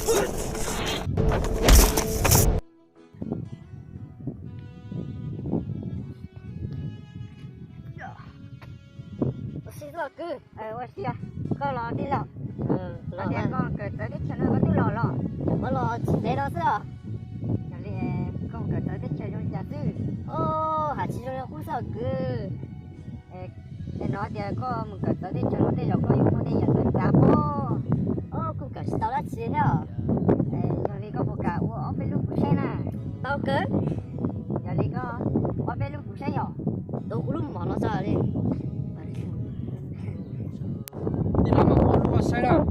Xí rồi cứ, xí à, con lò đi lò, lò đi con cởi tới cho nó có tí lò lò, có lò chỉ để đó sao? Giờ đi con cởi tới cho nó giả tư, hạt chỉ nó cũng sợ cứ, để nó thì có mình cởi tới cho nó để cho con dùng con đi giả tư cả po, cũng cởi tao đã chỉ nữa, giờ đi có một cả ở bên lúc buổi sáng nè, tao cứ, giờ đi có ở bên lúc buổi sáng rồi, đâu cũng lúc mà nó ra đi. Đi làm mà có lúc sai đâu.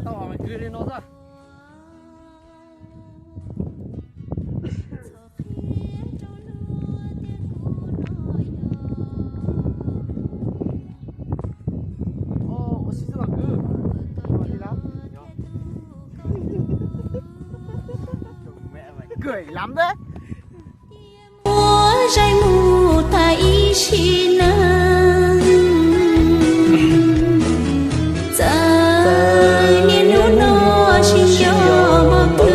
Tao bảo mày cứ đi nó ra. Cười lắm đấy. Mùa trái mù thấy chi nắng giờ niên nô nó xin cho bờ tư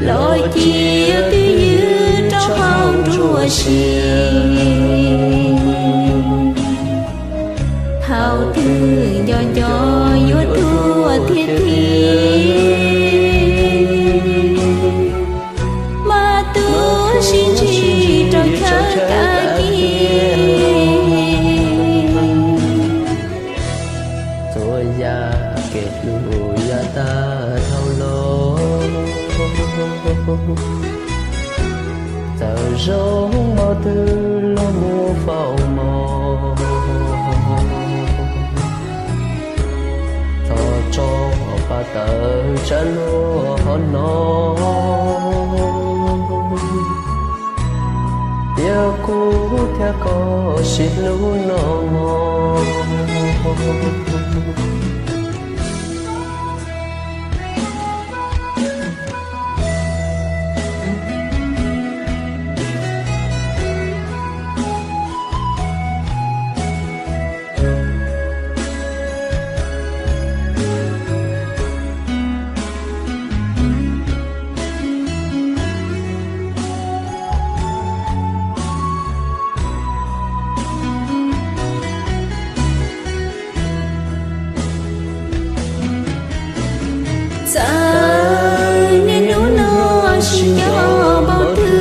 lối chia cứ như trong hồng rùa xiên thao thương cho vô thua thiết xin chỉ trong cả kia rồi ya kết lù ya ta thâu lô giờ rong bao tư lo mua phao mò thọ cho ba tờ cha lúa hòn nó giờ cô theo có xin lũ nó mò giờ nên nụ nó xin cho bao thứ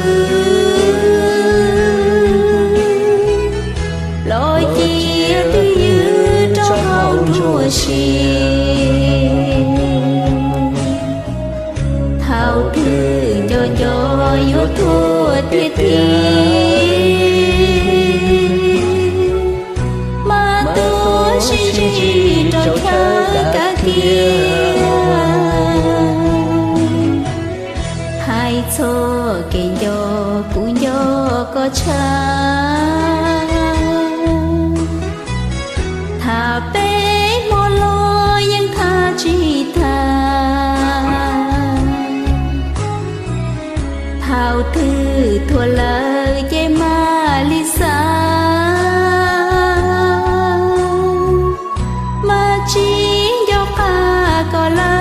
lối chia tư như trong hồng rùa xiên thao thương cho vô thua thiết mà tôi xin chỉ trong cả kia hai cho cái gió cũng gió có cha thà bé mò lo nhưng thà chỉ thao thư thua lời che ma li xa mà chỉ gió ca có la